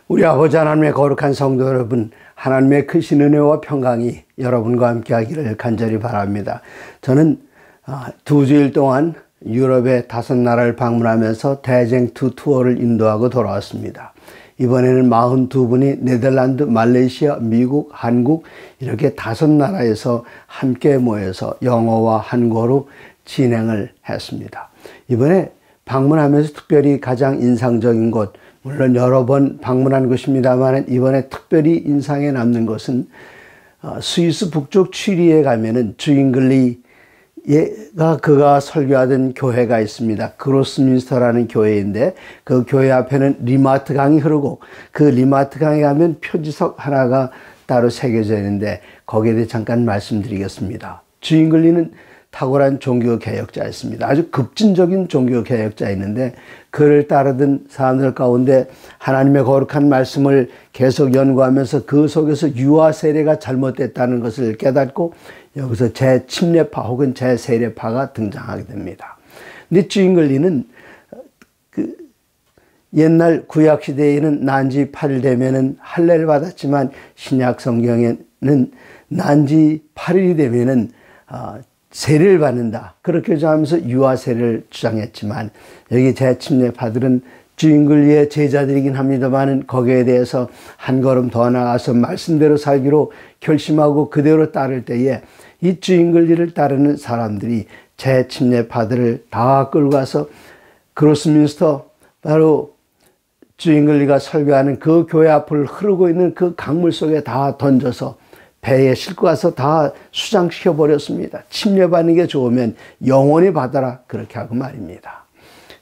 우리 아버지 하나님의 거룩한 성도 여러분, 하나님의 크신 은혜와 평강이 여러분과 함께 하기를 간절히 바랍니다. 저는 2주일 동안 유럽의 5나라를 방문하면서 대쟁투 투어를 인도하고 돌아왔습니다. 이번에는 42분이 네덜란드, 말레이시아, 미국, 한국 이렇게 5나라에서 함께 모여서 영어와 한국어로 진행을 했습니다. 이번에 방문하면서 특별히 가장 인상적인 곳, 물론 여러 번 방문한 곳입니다만 이번에 특별히 인상에 남는 것은 스위스 북쪽 취리에 가면은 주잉글리가 그가 설교하던 교회가 있습니다. 그로스민스터라는 교회인데 그 교회 앞에는 리마트 강이 흐르고 그 리마트 강에 가면 표지석 하나가 따로 새겨져 있는데 거기에 대해 잠깐 말씀드리겠습니다. 주잉글리는 탁월한 종교개혁자였습니다. 아주 급진적인 종교개혁자였는데 그를 따르던 사람들 가운데 하나님의 거룩한 말씀을 계속 연구하면서 그 속에서 유아 세례가 잘못됐다는 것을 깨닫고 여기서 재침례파 혹은 재세례파가 등장하게 됩니다. 근데 주잉글리는 옛날 구약시대에는 난지 8일 되면은 할례를 받았지만 신약 성경에는 난지 8일이 되면은 세례를 받는다. 그렇게 주장하면서 유아 세례를 주장했지만 여기 재침례파들은 주잉글리의 제자들이긴 합니다만 거기에 대해서 한 걸음 더 나가서 말씀대로 살기로 결심하고 그대로 따를 때에 이 주잉글리를 따르는 사람들이 재침례파들을 다 끌고 가서 그로스민스터 바로 주잉글리가 설교하는 그 교회 앞을 흐르고 있는 그 강물 속에 다 던져서 배에 싣고 가서 다 수장시켜 버렸습니다. 침례받는 게 좋으면 영원히 받아라 그렇게 하고 말입니다.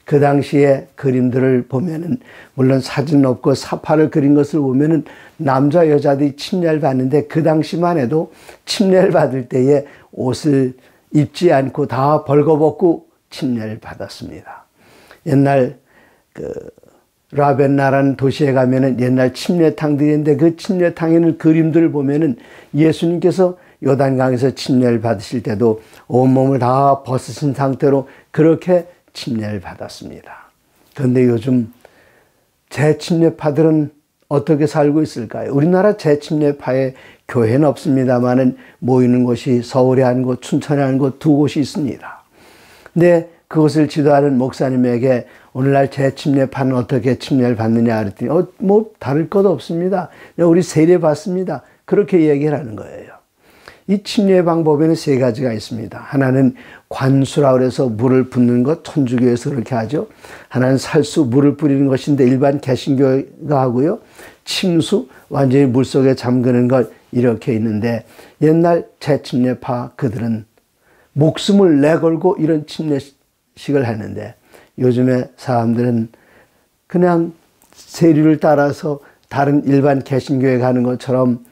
그 당시에 그림들을 보면은 물론 사진 없고 사파를 그린 것을 보면은 남자 여자들이 침례를 받는데 그 당시만 해도 침례를 받을 때에 옷을 입지 않고 다 벌거벗고 침례를 받았습니다. 옛날 라벤나라는 도시에 가면은 옛날 침례탕들이 있는데 그 침례탕에는 그림들을 보면은 예수님께서 요단강에서 침례를 받으실 때도 온몸을 다 벗으신 상태로 그렇게 침례를 받았습니다. 그런데 요즘 재침례파들은 어떻게 살고 있을까요? 우리나라 재침례파의 교회는 없습니다만은 모이는 곳이 서울에 한 곳, 춘천에 한 곳, 2곳이 있습니다. 근데 그것을 지도하는 목사님에게 오늘날 재침례파는 어떻게 침례를 받느냐 그랬더니 뭐 다를 것 없습니다. 우리 세례 받습니다. 그렇게 얘기를 하는 거예요. 이 침례 방법에는 3가지가 있습니다. 하나는 관수라 그래서 물을 붓는 것, 천주교에서 그렇게 하죠. 하나는 살수, 물을 뿌리는 것인데 일반 개신교가 하고요. 침수, 완전히 물속에 잠그는 것 이렇게 있는데 옛날 재침례파 그들은 목숨을 내걸고 이런 침례식을 했는데 요즘에 사람들은 그냥 세류를 따라서 다른 일반 개신교에 가는 것처럼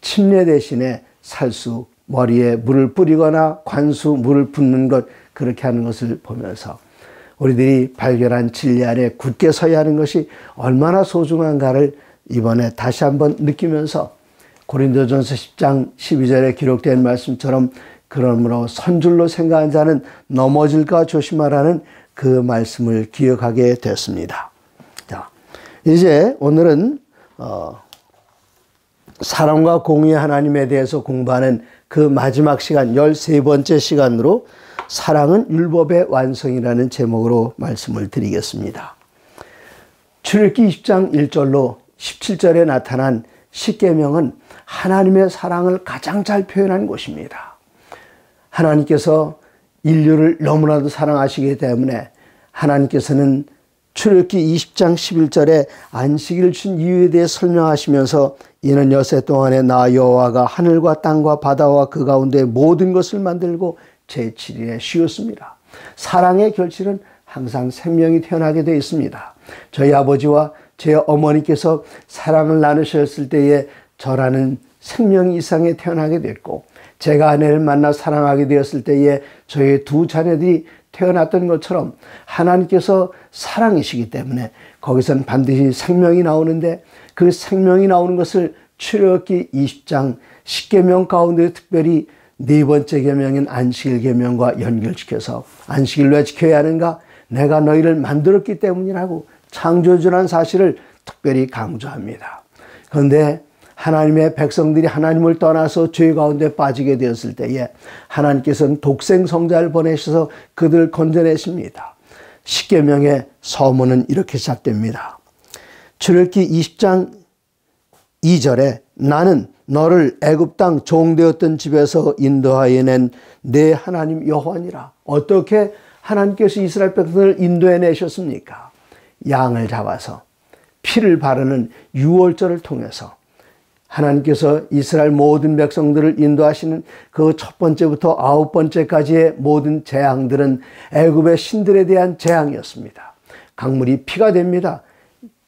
침례 대신에 살수, 머리에 물을 뿌리거나 관수, 물을 붓는 것 그렇게 하는 것을 보면서 우리들이 발견한 진리 안에 굳게 서야 하는 것이 얼마나 소중한가를 이번에 다시 한번 느끼면서 고린도전서 10장 12절에 기록된 말씀처럼 그러므로 선줄로 생각한 자는 넘어질까 조심하라는 그 말씀을 기억하게 됐습니다. 자, 이제 오늘은 사랑과 공의의 하나님에 대해서 공부하는 그 마지막 시간 13번째 시간으로 사랑은 율법의 완성이라는 제목으로 말씀을 드리겠습니다. 출애굽기 20장 1절로 17절에 나타난 십계명은 하나님의 사랑을 가장 잘 표현한 곳입니다. 하나님께서 인류를 너무나도 사랑하시기 때문에 하나님께서는 출애굽기 20장 11절에 안식일을 준 이유에 대해 설명하시면서 이는 여세 동안에 나 여호와가 하늘과 땅과 바다와 그 가운데 모든 것을 만들고 제7일에 쉬었습니다. 사랑의 결실은 항상 생명이 태어나게 되어 있습니다. 저희 아버지와 제 어머니께서 사랑을 나누셨을 때에 저라는 생명이 이 세상에 태어나게 됐고 제가 아내를 만나 사랑하게 되었을 때에 저희 2 자녀들이 태어났던 것처럼 하나님께서 사랑이시기 때문에 거기선 반드시 생명이 나오는데 그 생명이 나오는 것을 출애굽기 20장 10계명 가운데 특별히 4번째 계명인 안식일 계명과 연결시켜서 안식일 왜 지켜야 하는가? 내가 너희를 만들었기 때문이라고 창조주라는 사실을 특별히 강조합니다. 그런데 하나님의 백성들이 하나님을 떠나서 죄 가운데 빠지게 되었을 때에 하나님께서는 독생 성자를 보내셔서 그들을 건져내십니다. 십계명의 서문은 이렇게 시작됩니다. 출애굽기 20장 2절에 나는 너를 애굽 땅 종되었던 집에서 인도하여 낸 내 하나님 여호와니라. 어떻게 하나님께서 이스라엘 백성을 인도해 내셨습니까? 양을 잡아서 피를 바르는 유월절을 통해서 하나님께서 이스라엘 모든 백성들을 인도하시는 그 첫 번째부터 9번째까지의 모든 재앙들은 애굽의 신들에 대한 재앙이었습니다. 강물이 피가 됩니다.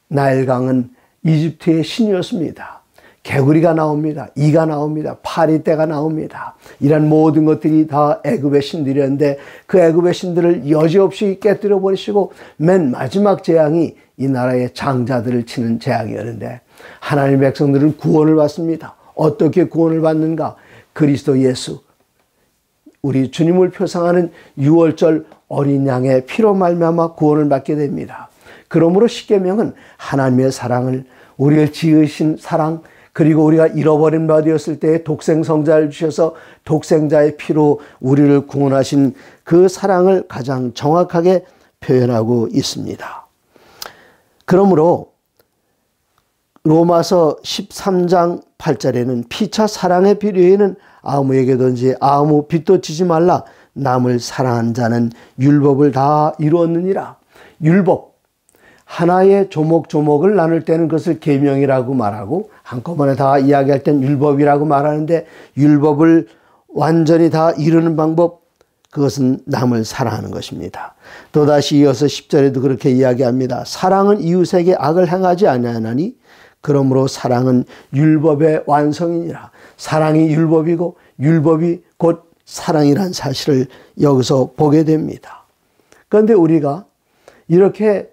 나일강은 이집트의 신이었습니다. 개구리가 나옵니다. 이가 나옵니다. 파리떼가 나옵니다. 이런 모든 것들이 다 애굽의 신들이었는데 그 애굽의 신들을 여지없이 깨뜨려 버리시고 맨 마지막 재앙이 이 나라의 장자들을 치는 재앙이었는데 하나님의 백성들은 구원을 받습니다. 어떻게 구원을 받는가? 그리스도 예수, 우리 주님을 표상하는 유월절 어린 양의 피로 말미암아 구원을 받게 됩니다. 그러므로 십계명은 하나님의 사랑을, 우리를 지으신 사랑, 그리고 우리가 잃어버린 바 되었을 때 독생 성자를 주셔서 독생자의 피로 우리를 구원하신 그 사랑을 가장 정확하게 표현하고 있습니다. 그러므로 로마서 13장 8절에는 피차 사랑의 비례에는 아무에게든지 아무 빚도 지지 말라. 남을 사랑한 자는 율법을 다 이루었느니라. 율법, 하나의 조목조목을 나눌 때는 그것을 계명이라고 말하고 한꺼번에 다 이야기할 땐 율법이라고 말하는데 율법을 완전히 다 이루는 방법, 그것은 남을 사랑하는 것입니다. 또다시 이어서 10절에도 그렇게 이야기합니다. 사랑은 이웃에게 악을 행하지 아니하나니 그러므로 사랑은 율법의 완성이니라. 사랑이 율법이고 율법이 곧 사랑이란 사실을 여기서 보게 됩니다. 그런데 우리가 이렇게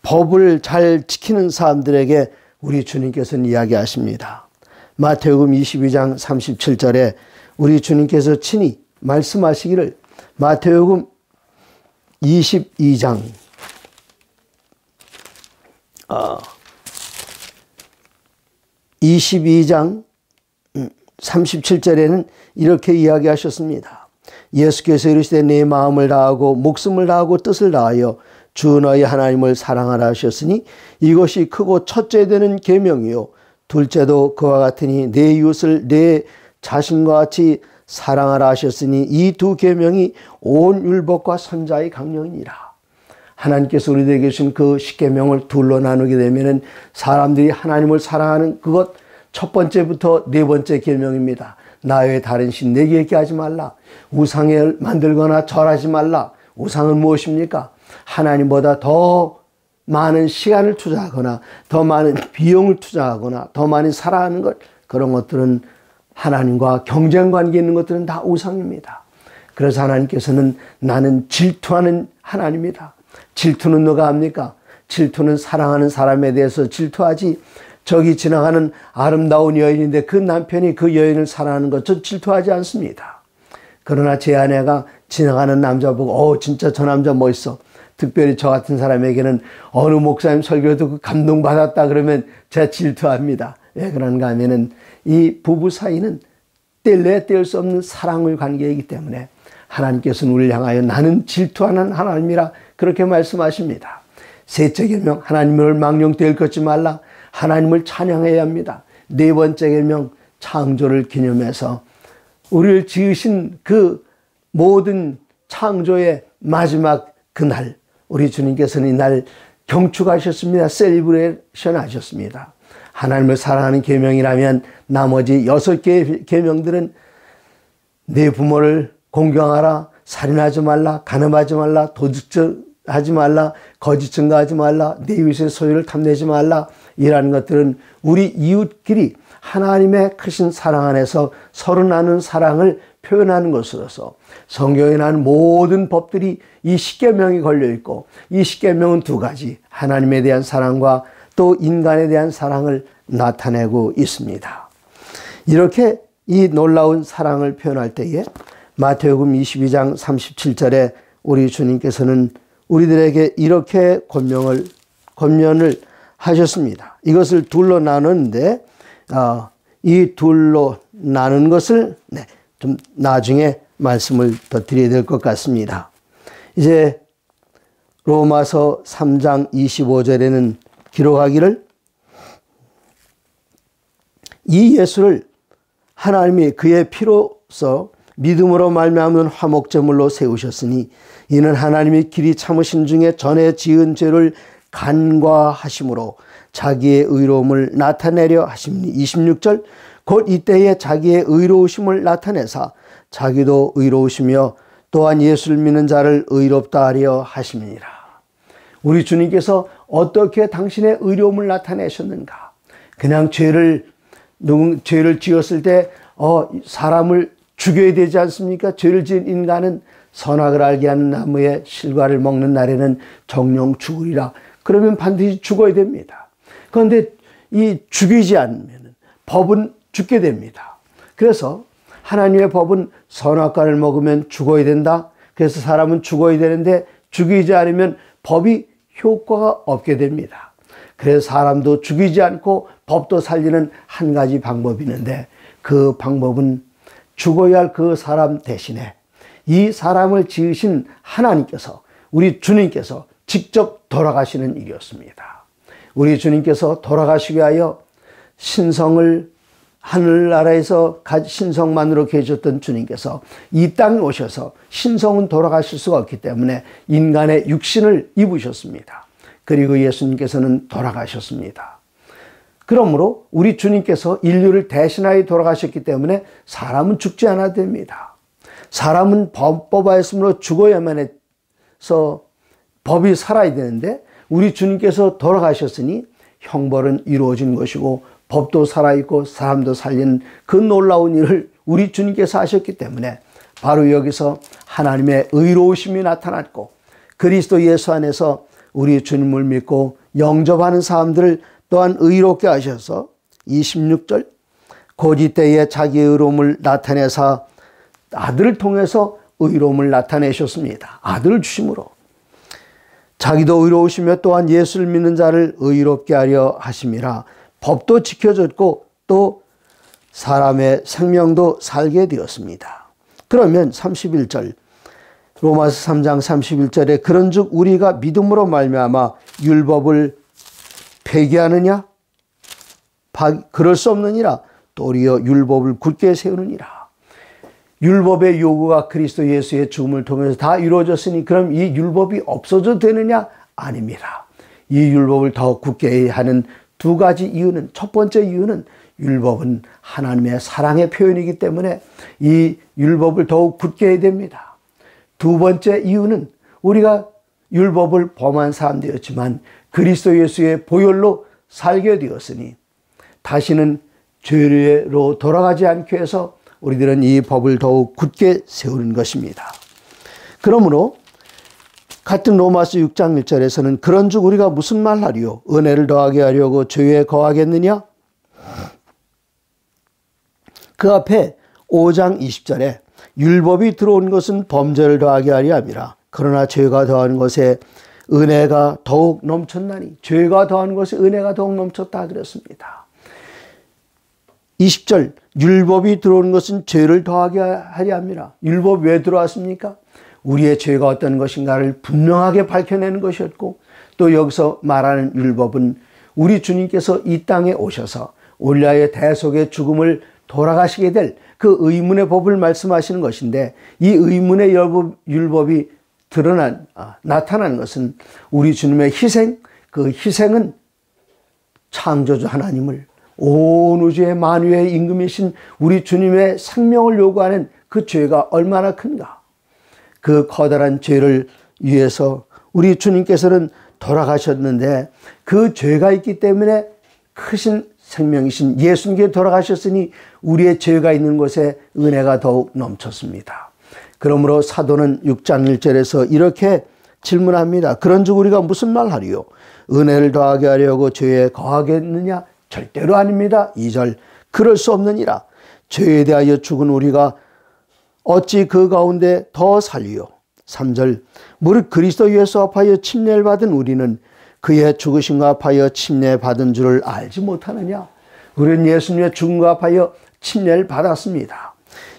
법을 잘 지키는 사람들에게 우리 주님께서는 이야기하십니다. 마태복음 22장 37절에 우리 주님께서 친히 말씀하시기를, 마태복음 22장 37절에는 이렇게 이야기하셨습니다. 예수께서 이르시되 내 마음을 다하고 목숨을 다하고 뜻을 다하여 주 너희 하나님을 사랑하라 하셨으니 이것이 크고 첫째 되는 계명이요 둘째도 그와 같으니 내 이웃을 내 자신과 같이 사랑하라 하셨으니 이 두 계명이 온 율법과 선자의 강령이니라. 하나님께서 우리에게 주신 그 십계명을 둘로 나누게 되면은 사람들이 하나님을 사랑하는 그것 첫 번째부터 네 번째 계명입니다. 나 외에 다른 신 내게 있게 하지 말라. 우상을 만들거나 절하지 말라. 우상은 무엇입니까? 하나님보다 더 많은 시간을 투자하거나 더 많은 비용을 투자하거나 더 많이 살아가는 것, 그런 것들은 하나님과 경쟁 관계에 있는 것들은 다 우상입니다. 그래서 하나님께서는 나는 질투하는 하나님이다. 질투는 누가 합니까? 질투는 사랑하는 사람에 대해서 질투하지, 저기 지나가는 아름다운 여인인데 그 남편이 그 여인을 사랑하는 것, 저 질투하지 않습니다. 그러나 제 아내가 지나가는 남자 보고 진짜 저 남자 멋있어. 특별히 저 같은 사람에게는 어느 목사님 설교 듣고 감동받았다 그러면 제가 질투합니다. 왜 그런가 하면은 이 부부 사이는 뗄래야 뗄 수 없는 사랑의 관계이기 때문에 하나님께서는 우리를 향하여 나는 질투하는 하나님이라 그렇게 말씀하십니다. 셋째 계명, 하나님을 망령되이 걷지 말라. 하나님을 찬양해야 합니다. 네 번째 계명, 창조를 기념해서 우리를 지으신 그 모든 창조의 마지막 그날, 우리 주님께서는 이날 경축하셨습니다. 셀리브레이션 하셨습니다. 하나님을 사랑하는 계명이라면 나머지 6개의 계명들은 내 부모를 공경하라, 살인하지 말라, 간음하지 말라, 도둑질하지 말라, 거짓 증거하지 말라, 내 이웃의 소유를 탐내지 말라, 이라는 것들은 우리 이웃끼리 하나님의 크신 사랑 안에서 서로 나눈 사랑을 표현하는 것으로서 성경에 나온 모든 법들이 이 십계명이 걸려있고, 이 십계명은 두 가지, 하나님에 대한 사랑과 또 인간에 대한 사랑을 나타내고 있습니다. 이렇게 이 놀라운 사랑을 표현할 때에 마태복음 22장 37절에 우리 주님께서는 우리들에게 이렇게 권면을 하셨습니다. 이것을 둘로 나누는데 이 둘로 나눈 것을 좀 나중에 말씀을 더 드려야 될 것 같습니다. 이제 로마서 3장 25절에는 기록하기를 이 예수를 하나님이 그의 피로써 믿음으로 말미암은 화목제물로 세우셨으니 이는 하나님이 길이 참으신 중에 전에 지은 죄를 간과하심으로 자기의 의로움을 나타내려 하심니 26절 곧 이때에 자기의 의로우심을 나타내사 자기도 의로우시며 또한 예수를 믿는 자를 의롭다 하려 하심이니라. 우리 주님께서 어떻게 당신의 의로움을 나타내셨는가? 그냥 죄를 지었을 때 사람을 죽여야 되지 않습니까? 죄를 지은 인간은 선악을 알게 하는 나무의 실과를 먹는 날에는 정령 죽으리라. 그러면 반드시 죽어야 됩니다. 그런데 이 죽이지 않으면 법은 죽게 됩니다. 그래서 하나님의 법은 선악과를 먹으면 죽어야 된다. 그래서 사람은 죽어야 되는데 죽이지 않으면 법이 효과가 없게 됩니다. 그래서 사람도 죽이지 않고 법도 살리는 한 가지 방법이 있는데 그 방법은 죽어야 할 그 사람 대신에 이 사람을 지으신 하나님께서 우리 주님께서 직접 돌아가시는 일이었습니다. 우리 주님께서 돌아가시기 위하여 신성을 하늘나라에서 신성만으로 계셨던 주님께서 이 땅에 오셔서 신성은 돌아가실 수가 없기 때문에 인간의 육신을 입으셨습니다. 그리고 예수님께서는 돌아가셨습니다. 그러므로 우리 주님께서 인류를 대신하여 돌아가셨기 때문에 사람은 죽지 않아도 됩니다. 사람은 법법하였으므로 죽어야만 해서 법이 살아야 되는데 우리 주님께서 돌아가셨으니 형벌은 이루어진 것이고 법도 살아있고 사람도 살리는 그 놀라운 일을 우리 주님께서 하셨기 때문에 바로 여기서 하나님의 의로우심이 나타났고 그리스도 예수 안에서 우리 주님을 믿고 영접하는 사람들을 또한 의롭게 하셔서 26절 곧 이때에 자기의 의로움을 나타내사 아들을 통해서 의로움을 나타내셨습니다. 아들을 주심으로 자기도 의로우시며 또한 예수를 믿는 자를 의롭게 하려 하심이라. 법도 지켜졌고 또 사람의 생명도 살게 되었습니다. 그러면 31절 로마서 3장 31절에 그런즉 우리가 믿음으로 말미암아 율법을 폐기하느냐? 그럴 수 없느니라. 도리어 율법을 굳게 세우느니라. 율법의 요구가 그리스도 예수의 죽음을 통해서 다 이루어졌으니 그럼 이 율법이 없어져도 되느냐? 아닙니다. 이 율법을 더 굳게 하는 두 가지 이유는 첫 번째 이유는 율법은 하나님의 사랑의 표현이기 때문에 이 율법을 더욱 굳게 해야 됩니다. 두 번째 이유는 우리가 율법을 범한 사람들이었지만 그리스도 예수의 보혈로 살게 되었으니 다시는 죄로 돌아가지 않기 위해서 우리들은 이 법을 더욱 굳게 세우는 것입니다. 그러므로 같은 로마서 6장 1절에서는 그런즉 우리가 무슨 말하리요? 은혜를 더하게 하려고 죄에 거하겠느냐? 그 앞에 5장 20절에 율법이 들어온 것은 범죄를 더하게 하려 함이라. 그러나 죄가 더한 것에 은혜가 더욱 넘쳤나니 죄가 더한 것에 은혜가 더욱 넘쳤다 그랬습니다. 20절 율법이 들어온 것은 죄를 더하게 하려 함이라. 율법 왜 들어왔습니까? 우리의 죄가 어떤 것인가를 분명하게 밝혀내는 것이었고 또 여기서 말하는 율법은 우리 주님께서 이 땅에 오셔서 우리의 대속의 죽음을 돌아가시게 될 그 의문의 법을 말씀하시는 것인데 이 의문의 율법이 나타나는 것은 우리 주님의 희생, 그 희생은 창조주 하나님을 온 우주의 만유의 임금이신 우리 주님의 생명을 요구하는 그 죄가 얼마나 큰가. 그 커다란 죄를 위해서 우리 주님께서는 돌아가셨는데 그 죄가 있기 때문에 크신 생명이신 예수님께 돌아가셨으니 우리의 죄가 있는 곳에 은혜가 더욱 넘쳤습니다. 그러므로 사도는 6장 1절에서 이렇게 질문합니다. 그런즉 우리가 무슨 말하리요? 은혜를 더하게 하려고 죄에 거하겠느냐? 절대로 아닙니다. 2절 그럴 수 없느니라. 죄에 대하여 죽은 우리가 어찌 그 가운데 더 살리요? 3절 무릇 그리스도 예수 앞하여 침례를 받은 우리는 그의 죽으심과 합하여 침례받은 줄을 알지 못하느냐? 우리는 예수님의 죽음과 합하여 침례를 받았습니다.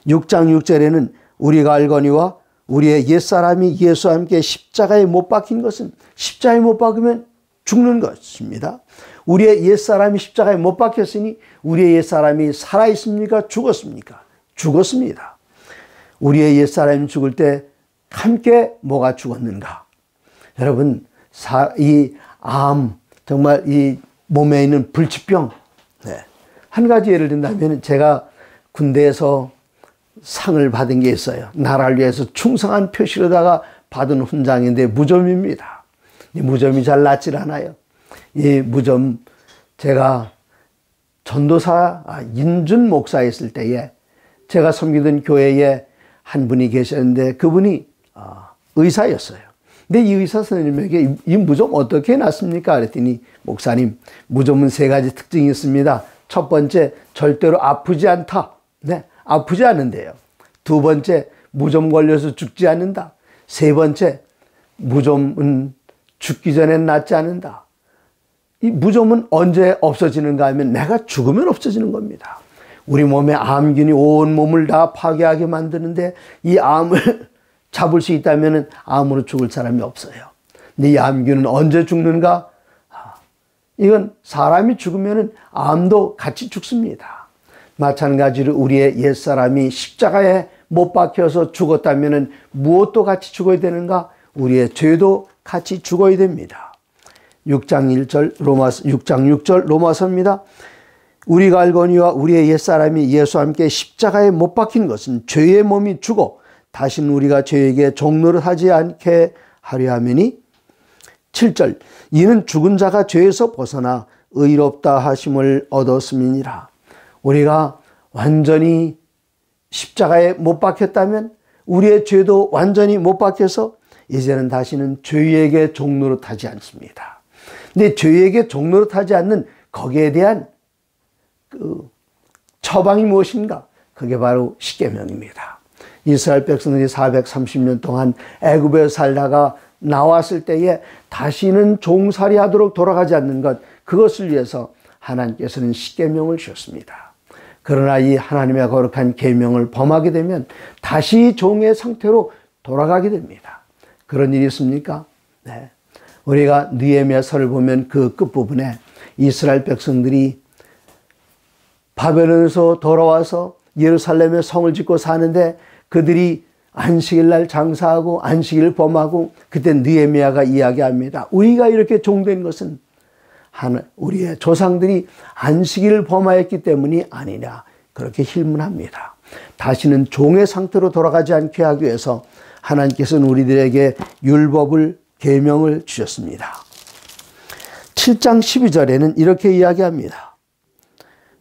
6장 6절에는 우리가 알거니와 우리의 옛사람이 예수와 함께 십자가에 못 박힌 것은, 십자가에 못 박으면 죽는 것입니다. 우리의 옛사람이 십자가에 못 박혔으니 우리의 옛사람이 살아있습니까? 죽었습니까? 죽었습니다. 우리의 옛사람이 죽을 때 함께 뭐가 죽었는가? 여러분, 이 암, 정말 이 몸에 있는 불치병, 한 가지 예를 든다면 제가 군대에서 상을 받은 게 있어요. 나라를 위해서 충성한 표시로다가 받은 훈장인데 무좀입니다. 이 무좀이 잘 낫질 않아요. 이 무좀, 제가 전도사 인준 목사 있을 때에 제가 섬기던 교회에 한 분이 계셨는데 그분이 의사였어요. 근데 이 의사 선생님에게 이 무좀 어떻게 낫습니까? 그랬더니 목사님, 무좀은 세 가지 특징이 있습니다. 첫 번째, 절대로 아프지 않다. 네, 아프지 않은데요. 두 번째, 무좀 걸려서 죽지 않는다. 세 번째, 무좀은 죽기 전에 낫지 않는다. 이 무좀은 언제 없어지는가 하면 내가 죽으면 없어지는 겁니다. 우리 몸에 암균이 온 몸을 다 파괴하게 만드는데 이 암을 잡을 수 있다면 암으로 죽을 사람이 없어요. 근데 이 암균은 언제 죽는가? 이건 사람이 죽으면 암도 같이 죽습니다. 마찬가지로 우리의 옛사람이 십자가에 못 박혀서 죽었다면 무엇도 같이 죽어야 되는가? 우리의 죄도 같이 죽어야 됩니다. 6장 6절 로마서입니다. 우리가 알거니와 우리의 옛사람이 예수와 함께 십자가에 못 박힌 것은 죄의 몸이 죽어 다시는 우리가 죄에게 종노릇하지 않게 하려 함이니. 7절, 이는 죽은 자가 죄에서 벗어나 의롭다 하심을 얻었음이니라. 우리가 완전히 십자가에 못 박혔다면 우리의 죄도 완전히 못 박혀서 이제는 다시는 죄에게 종노릇하지 않습니다. 근데 죄에게 종노릇하지 않는 거기에 대한 그 처방이 무엇인가? 그게 바로 십계명입니다. 이스라엘 백성들이 430년 동안 애굽에 살다가 나왔을 때에 다시는 종살이 하도록 돌아가지 않는 것, 그것을 위해서 하나님께서는 십계명을 주셨습니다. 그러나 이 하나님의 거룩한 계명을 범하게 되면 다시 종의 상태로 돌아가게 됩니다. 그런 일이 있습니까? 네. 우리가 느헤미야서를 보면 그 끝부분에 이스라엘 백성들이 바벨론에서 돌아와서 예루살렘에 성을 짓고 사는데 그들이 안식일 날 장사하고 안식일을 범하고, 그때 느헤미야가 이야기합니다. 우리가 이렇게 종된 것은 우리의 조상들이 안식일을 범하였기 때문이 아니냐, 그렇게 힐문합니다. 다시는 종의 상태로 돌아가지 않게 하기 위해서 하나님께서는 우리들에게 율법을, 계명을 주셨습니다. 7장 12절에는 이렇게 이야기합니다.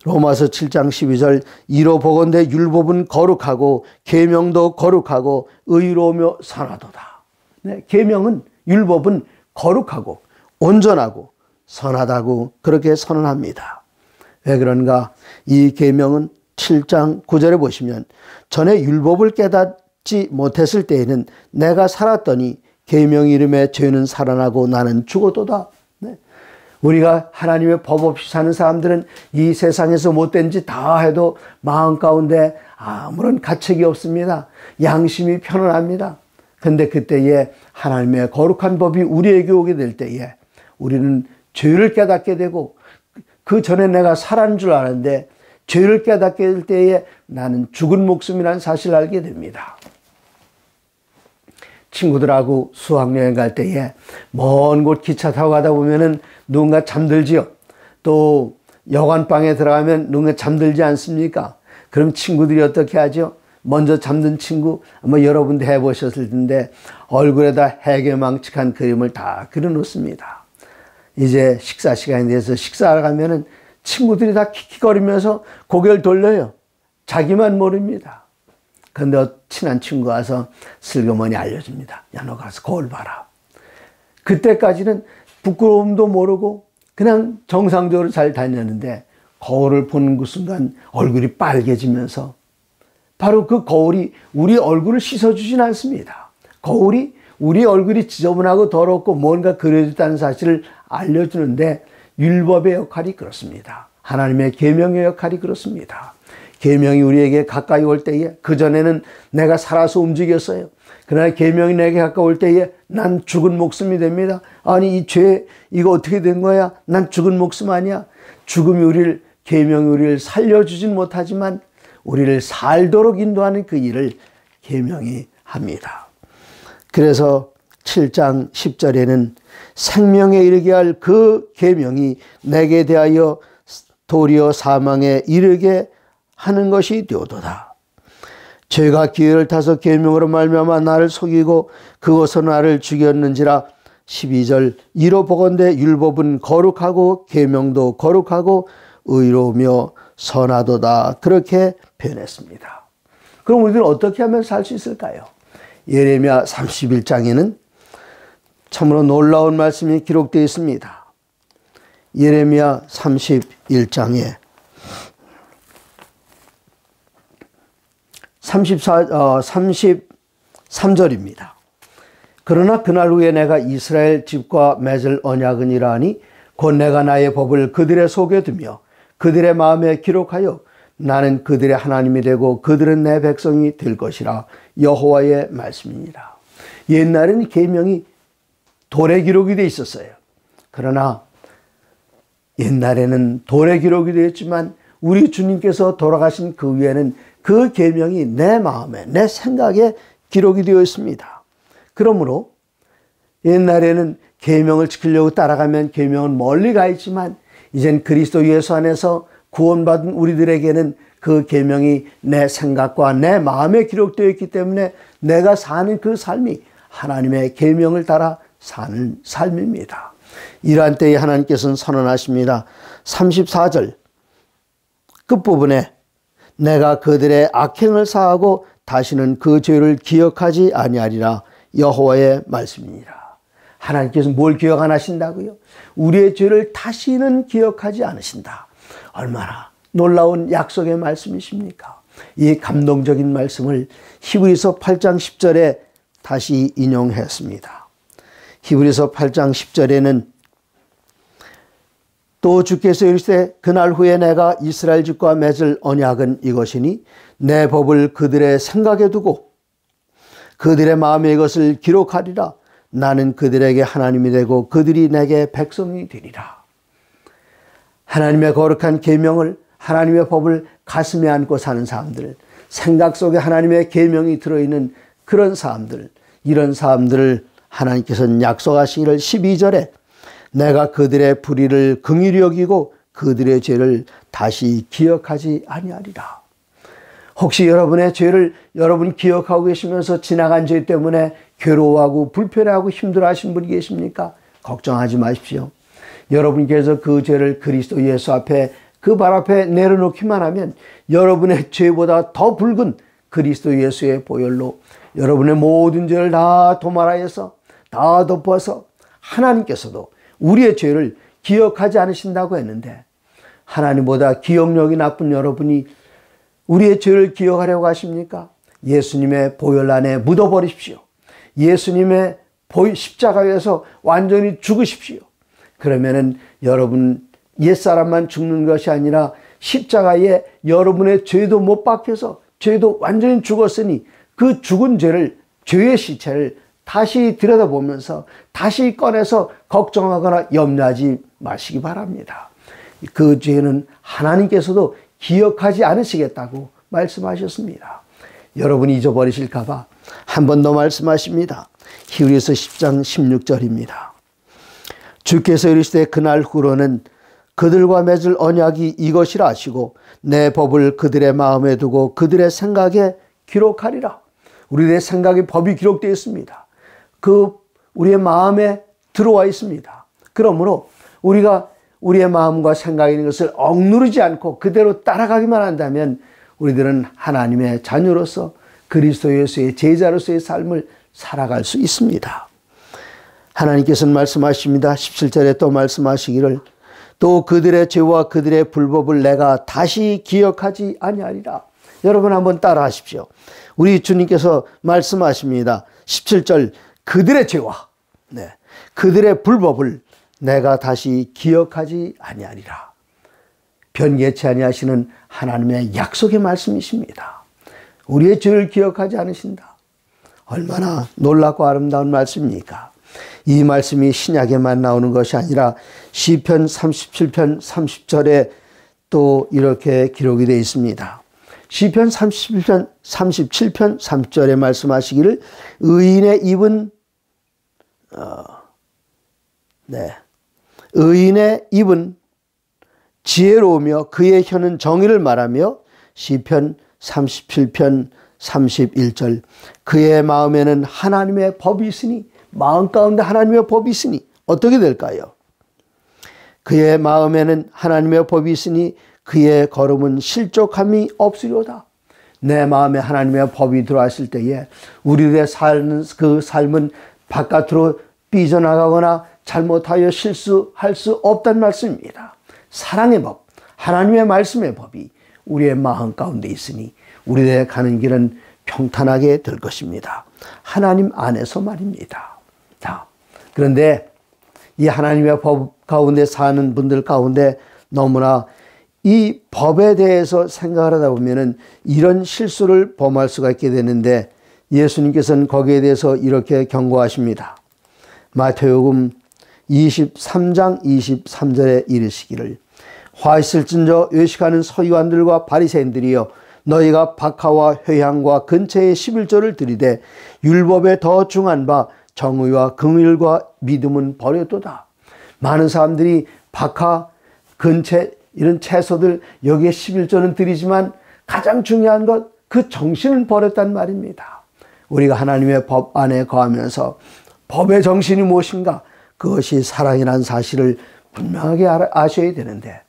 로마서 7장 12절, 이로 보건대 율법은 거룩하고 계명도 거룩하고 의로우며 선하도다. 네, 계명은, 율법은 거룩하고 온전하고 선하다고 그렇게 선언합니다. 왜 그런가? 이 계명은 7장 9절에 보시면, 전에 율법을 깨닫지 못했을 때에는 내가 살았더니 계명 이름에 죄는 살아나고 나는 죽어도다. 네. 우리가 하나님의 법 없이 사는 사람들은 이 세상에서 못된 짓 다 해도 마음 가운데 아무런 가책이 없습니다. 양심이 편안합니다. 근데 그때에 하나님의 거룩한 법이 우리에게 오게 될 때에 우리는 죄를 깨닫게 되고, 그 전에 내가 살았는 줄 알았는데 죄를 깨닫게 될 때에 나는 죽은 목숨이라는 사실을 알게 됩니다. 친구들하고 수학여행 갈 때에 먼 곳 기차 타고 가다 보면은 누군가 잠들지요. 또 여관방에 들어가면 누군가 잠들지 않습니까? 그럼 친구들이 어떻게 하죠? 먼저 잠든 친구, 아마 여러분도 해보셨을 텐데 얼굴에다 해괴망측한 그림을 다 그려놓습니다. 이제 식사 시간이 돼서 식사하러 가면은 친구들이 다 킥킥거리면서 고개를 돌려요. 자기만 모릅니다. 그런데 친한 친구가 와서 슬그머니 알려줍니다. 야, 너 가서 거울 봐라. 그때까지는 부끄러움도 모르고 그냥 정상적으로 잘 다녔는데 거울을 보는 그 순간 얼굴이 빨개지면서 바로 그 거울이 우리 얼굴을 씻어주진 않습니다. 거울이 우리 얼굴이 지저분하고 더럽고 뭔가 그려졌다는 사실을 알려주는데 율법의 역할이 그렇습니다. 하나님의 계명의 역할이 그렇습니다. 계명이 우리에게 가까이 올 때에, 그전에는 내가 살아서 움직였어요. 그러나 계명이 내게 가까울 때에 난 죽은 목숨이 됩니다. 아니, 이 죄 이거 어떻게 된 거야? 난 죽은 목숨 아니야? 죽음이 계명이 우리를 살려주진 못하지만 우리를 살도록 인도하는 그 일을 계명이 합니다. 그래서 7장 10절에는 생명에 이르게 할 그 계명이 내게 대하여 도리어 사망에 이르게 하는 것이 되오도다. 죄가 기회를 타서 계명으로 말미암아 나를 속이고 그것으로 나를 죽였는지라. 12절 이로 보건대 율법은 거룩하고 계명도 거룩하고 의로우며 선하도다. 그렇게 표현했습니다. 그럼 우리들은 어떻게 하면 살 수 있을까요? 예레미야 31장에는 참으로 놀라운 말씀이 기록되어 있습니다. 예레미야 31장에 33절입니다. 그러나 그날 후에 내가 이스라엘 집과 맺을 언약은 이러하니 곧 내가 나의 법을 그들의 속에 두며 그들의 마음에 기록하여 나는 그들의 하나님이 되고 그들은 내 백성이 될 것이라. 여호와의 말씀입니다. 옛날에는 계명이 돌에 기록이 되어 있었어요. 그러나 옛날에는 돌에 기록이 되었지만 우리 주님께서 돌아가신 그 위에는 그 계명이 내 마음에, 내 생각에 기록이 되어 있습니다. 그러므로 옛날에는 계명을 지키려고 따라가면 계명은 멀리 가 있지만 이젠 그리스도 예수 안에서 구원받은 우리들에게는 그 계명이 내 생각과 내 마음에 기록되어 있기 때문에 내가 사는 그 삶이 하나님의 계명을 따라 사는 삶입니다. 이러한 때에 하나님께서는 선언하십니다. 34절 끝부분에 내가 그들의 악행을 사하고 다시는 그 죄를 기억하지 아니하리라. 여호와의 말씀이니라. 하나님께서 뭘 기억 안 하신다고요? 우리의 죄를 다시는 기억하지 않으신다. 얼마나 놀라운 약속의 말씀이십니까? 이 감동적인 말씀을 히브리서 8장 10절에 다시 인용했습니다. 히브리서 8장 10절에는 또 주께서 이르시되 그날 후에 내가 이스라엘 집과 맺을 언약은 이것이니 내 법을 그들의 생각에 두고 그들의 마음에 이것을 기록하리라. 나는 그들에게 하나님이 되고 그들이 내게 백성이 되리라. 하나님의 거룩한 계명을, 하나님의 법을 가슴에 안고 사는 사람들, 생각 속에 하나님의 계명이 들어있는 그런 사람들, 이런 사람들을 하나님께서는 약속하시기를 12절에 내가 그들의 불의를 긍휼히 여기고 그들의 죄를 다시 기억하지 아니하리라. 혹시 여러분의 죄를 여러분 기억하고 계시면서 지나간 죄 때문에 괴로워하고 불편해하고 힘들어하신 분이 계십니까? 걱정하지 마십시오. 여러분께서 그 죄를 그리스도 예수 앞에 그 발 앞에 내려놓기만 하면 여러분의 죄보다 더 붉은 그리스도 예수의 보혈로 여러분의 모든 죄를 다 도말하여서 다 덮어서 하나님께서도 우리의 죄를 기억하지 않으신다고 했는데 하나님보다 기억력이 나쁜 여러분이 우리의 죄를 기억하려고 하십니까? 예수님의 보혈 안에 묻어버리십시오. 예수님의 십자가에서 완전히 죽으십시오. 그러면은 여러분 옛사람만 죽는 것이 아니라 십자가에 여러분의 죄도 못 박혀서 죄도 완전히 죽었으니 그 죽은 죄의 시체를 다시 들여다보면서 다시 꺼내서 걱정하거나 염려하지 마시기 바랍니다. 그 죄는 하나님께서도 기억하지 않으시겠다고 말씀하셨습니다. 여러분이 잊어버리실까 봐 한 번 더 말씀하십니다. 히브리서 10장 16절입니다. 주께서 이르시되 그날 후로는 그들과 맺을 언약이 이것이라 하시고 내 법을 그들의 마음에 두고 그들의 생각에 기록하리라. 우리의 생각에 법이 기록되어 있습니다. 우리의 마음에 들어와 있습니다. 그러므로 우리가 우리의 마음과 생각에 있는 것을 억누르지 않고 그대로 따라가기만 한다면 우리들은 하나님의 자녀로서 그리스도 예수의 제자로서의 삶을 살아갈 수 있습니다. 하나님께서는 말씀하십니다. 17절에 또 말씀하시기를 또 그들의 죄와 그들의 불법을 내가 다시 기억하지 아니하리라. 여러분 한번 따라 하십시오. 우리 주님께서 말씀하십니다. 17절 그들의 죄와 그들의 불법을 내가 다시 기억하지 아니하리라. 변개치 아니하시는 하나님의 약속의 말씀이십니다. 우리의 죄를 기억하지 않으신다. 얼마나 놀랍고 아름다운 말씀입니까? 이 말씀이 신약에만 나오는 것이 아니라 시편 37편 30절에 또 이렇게 기록이 되어 있습니다. 시편 37편 30절에 말씀하시기를 의인의 입은 의인의 입은 지혜로우며 그의 혀는 정의를 말하며 시편 37편 31절 그의 마음에는 하나님의 법이 있으니 마음 가운데 하나님의 법이 있으니 어떻게 될까요? 그의 마음에는 하나님의 법이 있으니 그의 걸음은 실족함이 없으리로다. 내 마음에 하나님의 법이 들어왔을 때에 우리들의 사는 그 삶은 바깥으로 삐져나가거나 잘못하여 실수할 수 없다는 말씀입니다. 사랑의 법, 하나님의 말씀의 법이 우리의 마음 가운데 있으니 우리의 가는 길은 평탄하게 될 것입니다. 하나님 안에서 말입니다. 자, 그런데 이 하나님의 법 가운데 사는 분들 가운데 너무나 이 법에 대해서 생각을 하다 보면은 이런 실수를 범할 수가 있게 되는데 예수님께서는 거기에 대해서 이렇게 경고하십니다. 마태복음 23장 23절에 이르시기를 화 있을진저 외식하는 서기관들과 바리새인들이여 너희가 박하와 회향과 근처에 11조를 들이되 율법에 더 중한 바 정의와 긍휼과 믿음은 버렸도다. 많은 사람들이 박하, 근채 이런 채소들 여기에 11조는 드리지만 가장 중요한 것 그 정신은 버렸단 말입니다. 우리가 하나님의 법 안에 거하면서 법의 정신이 무엇인가? 그것이 사랑이라는 사실을 분명하게 아셔야 되는데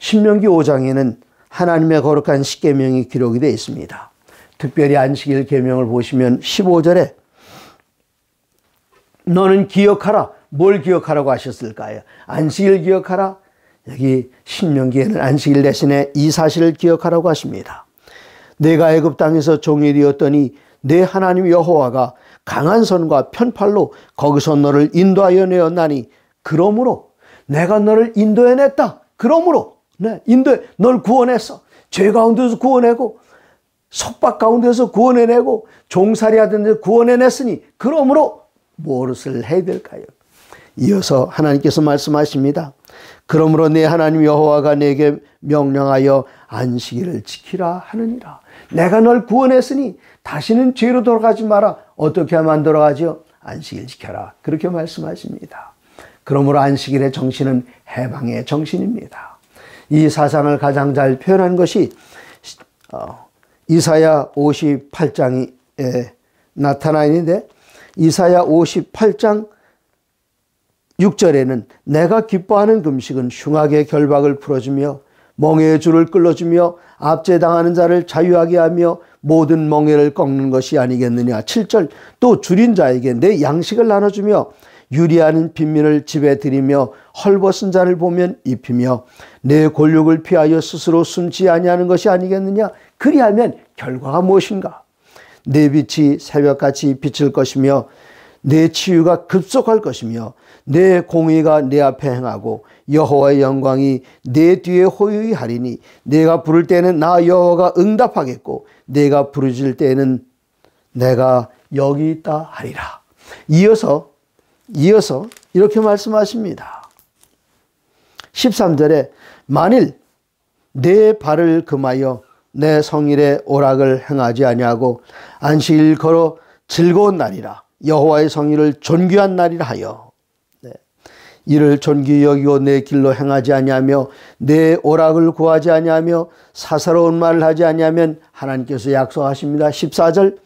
신명기 5장에는 하나님의 거룩한 십계명이 기록이 되어 있습니다. 특별히 안식일 계명을 보시면 15절에 너는 기억하라. 뭘 기억하라고 하셨을까요? 안식일 기억하라. 여기 신명기에는 안식일 대신에 이 사실을 기억하라고 하십니다. 내가 애굽 땅에서 종이 되었더니 내 하나님 여호와가 강한 손과 편팔로 거기서 너를 인도하여 내었나니 그러므로 내가 너를 인도해냈다. 그러므로 널 구원했어. 죄 가운데서 구원하고 속박 가운데서 구원해내고 종살이 하던 데 구원해냈으니 그러므로 무엇을 해야 될까요? 이어서 하나님께서 말씀하십니다. 그러므로 내 하나님 여호와가 내게 명령하여 안식일을 지키라 하느니라. 내가 널 구원했으니 다시는 죄로 돌아가지 마라. 어떻게 하면 돌아가죠? 안식일 지켜라. 그렇게 말씀하십니다. 그러므로 안식일의 정신은 해방의 정신입니다. 이 사상을 가장 잘 표현한 것이 이사야 58장에 나타나 있는데 이사야 58장 6절에는 내가 기뻐하는 금식은 흉악의 결박을 풀어주며 멍에의 줄을 끌어주며 압제당하는 자를 자유하게 하며 모든 멍에를 꺾는 것이 아니겠느냐. 7절 또 줄인 자에게 내 양식을 나눠주며 유리하는 빈민을 집에 들이며 헐벗은 자를 보면 입히며 내 골육을 피하여 스스로 숨지 아니하는 것이 아니겠느냐. 그리하면 결과가 무엇인가. 내 빛이 새벽같이 비칠 것이며 내 치유가 급속할 것이며 내 공의가 내 앞에 행하고 여호와의 영광이 내 뒤에 호유히 하리니 내가 부를 때는 나 여호와가 응답하겠고 내가 부르짖을 때는 내가 여기 있다 하리라. 이어서 이렇게 말씀하십니다. 13절에 만일 내 발을 금하여 내 성일의 오락을 행하지 아니하고 안식일 걸어 즐거운 날이라 여호와의 성일을 존귀한 날이라 하여 이를 존귀히 여기고 내 길로 행하지 아니하며 내 오락을 구하지 아니하며 사사로운 말을 하지 아니하면 하나님께서 약속하십니다. 14절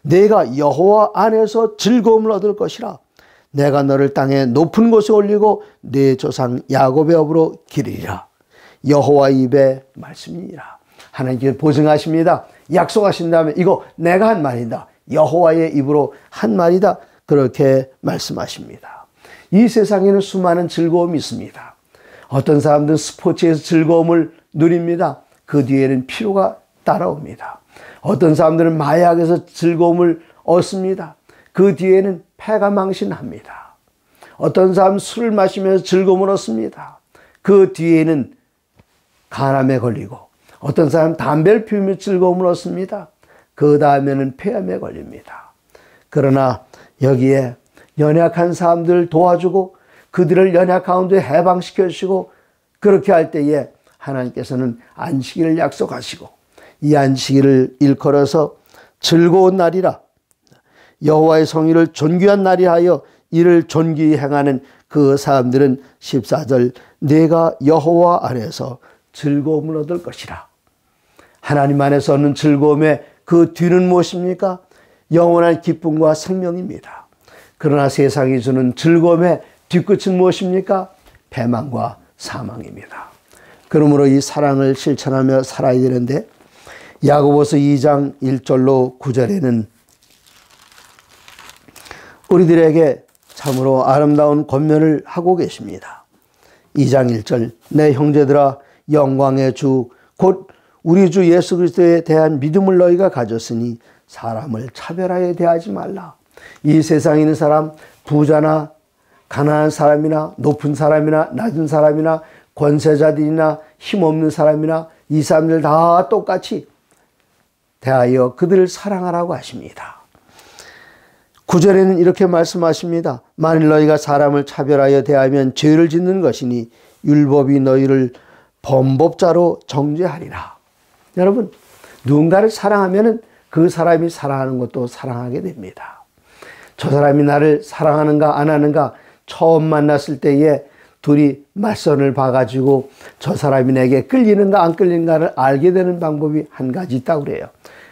내가 여호와 안에서 즐거움을 얻을 것이라 내가 너를 땅에 높은 곳에 올리고 내 조상 야곱의 업으로 기리리라. 여호와의 입의 말씀이니라. 하나님께서 보증하십니다. 약속하신다면 이거 내가 한 말이다. 여호와의 입으로 한 말이다. 그렇게 말씀하십니다. 이 세상에는 수많은 즐거움이 있습니다. 어떤 사람들은 스포츠에서 즐거움을 누립니다. 그 뒤에는 피로가 따라옵니다. 어떤 사람들은 마약에서 즐거움을 얻습니다. 그 뒤에는 패가 망신합니다. 어떤 사람 술을 마시면서 즐거움을 얻습니다. 그 뒤에는 간암에 걸리고, 어떤 사람 담배를 피우며 즐거움을 얻습니다. 그 다음에는 폐암에 걸립니다. 그러나 여기에 연약한 사람들을 도와주고 그들을 연약 가운데 해방시켜 주시고, 그렇게 할 때에 하나님께서는 안식일을 약속하시고, 이 안식일을 일컬어서 즐거운 날이라, 여호와의 성일을 존귀한 날이라 하여 이를 존귀히 행하는 그 사람들은 14절 내가 여호와 안에서 즐거움을 얻을 것이라. 하나님 안에서 얻는 즐거움의 그 뒤는 무엇입니까? 영원한 기쁨과 생명입니다. 그러나 세상이 주는 즐거움의 뒤끝은 무엇입니까? 패망과 사망입니다. 그러므로 이 사랑을 실천하며 살아야 되는데, 야고보서 2장 1절로 9절에는 우리들에게 참으로 아름다운 권면을 하고 계십니다. 2장 1절 내 형제들아 영광의 주 곧 우리 주 예수 그리스도에 대한 믿음을 너희가 가졌으니 사람을 차별하여 대하지 말라. 이 세상에 있는 사람, 부자나 가난한 사람이나 높은 사람이나 낮은 사람이나 권세자들이나 힘없는 사람이나 이 사람들 다 똑같이 대하여 그들을 사랑하라고 하십니다. 9절에는 이렇게 말씀하십니다. 만일 너희가 사람을 차별하여 대하면 죄를 짓는 것이니 율법이 너희를 범법자로 정죄하리라. 여러분, 누군가를 사랑하면 그 사람이 사랑하는 것도 사랑하게 됩니다. 저 사람이 나를 사랑하는가 안 하는가 처음 만났을 때에 둘이 맞선을 봐가지고 저 사람이 내게 끌리는가 안 끌리는가를 알게 되는 방법이 한 가지 있다고 그래요.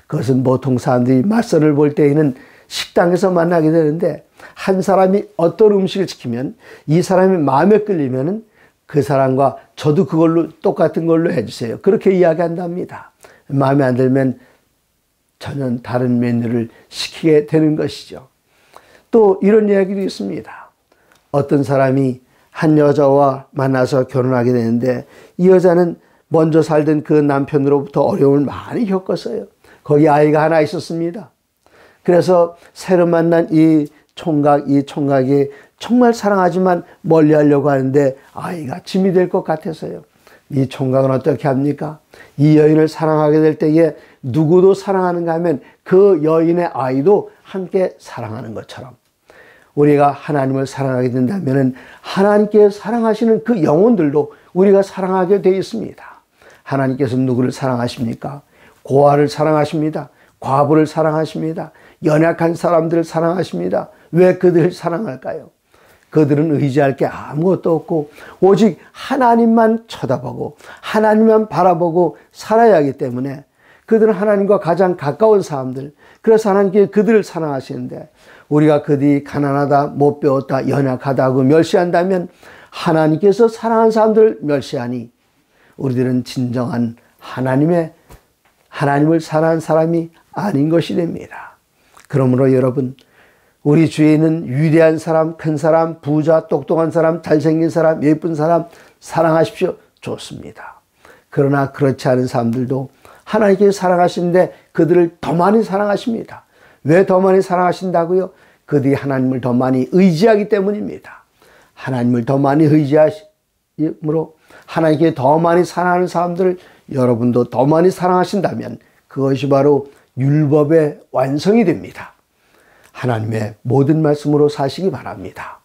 그것은 보통 사람들이 맞선을 볼 때에는 식당에서 만나게 되는데, 한 사람이 어떤 음식을 시키면 이 사람이 마음에 끌리면은 그 사람과 저도 그걸로 똑같은 걸로 해주세요. 그렇게 이야기한답니다. 마음에 안 들면 전혀 다른 메뉴를 시키게 되는 것이죠. 또 이런 이야기도 있습니다. 어떤 사람이 한 여자와 만나서 결혼하게 되는데, 이 여자는 먼저 살던 그 남편으로부터 어려움을 많이 겪었어요. 거기 아이가 하나 있었습니다. 그래서 새로 만난 이 총각이 정말 사랑하지만 멀리 하려고 하는데 아이가 짐이 될 것 같아서요. 이 총각은 어떻게 합니까? 이 여인을 사랑하게 될 때에 누구도 사랑하는가 하면 그 여인의 아이도 함께 사랑하는 것처럼, 우리가 하나님을 사랑하게 된다면 하나님께 사랑하시는 그 영혼들도 우리가 사랑하게 되어 있습니다. 하나님께서 누구를 사랑하십니까? 고아를 사랑하십니다. 과부를 사랑하십니다. 연약한 사람들을 사랑하십니다. 왜 그들을 사랑할까요? 그들은 의지할 게 아무것도 없고 오직 하나님만 쳐다보고 하나님만 바라보고 살아야 하기 때문에 그들은 하나님과 가장 가까운 사람들, 그래서 하나님께 그들을 사랑하시는데, 우리가 그들이 가난하다, 못 배웠다, 연약하다고 멸시한다면 하나님께서 사랑하는 사람들을 멸시하니 우리들은 진정한 하나님을 사랑하는 사람이 아닌 것이 됩니다. 그러므로 여러분, 우리 주위에 있는 위대한 사람, 큰 사람, 부자, 똑똑한 사람, 잘생긴 사람, 예쁜 사람 사랑하십시오. 좋습니다. 그러나 그렇지 않은 사람들도 하나님께서 사랑하시는데 그들을 더 많이 사랑하십니다. 왜 더 많이 사랑하신다고요? 그들이 하나님을 더 많이 의지하기 때문입니다. 하나님을 더 많이 의지하므로 하나님께 더 많이 사랑하는 사람들을 여러분도 더 많이 사랑하신다면 그것이 바로 율법의 완성이 됩니다. 하나님의 모든 말씀으로 사시기 바랍니다.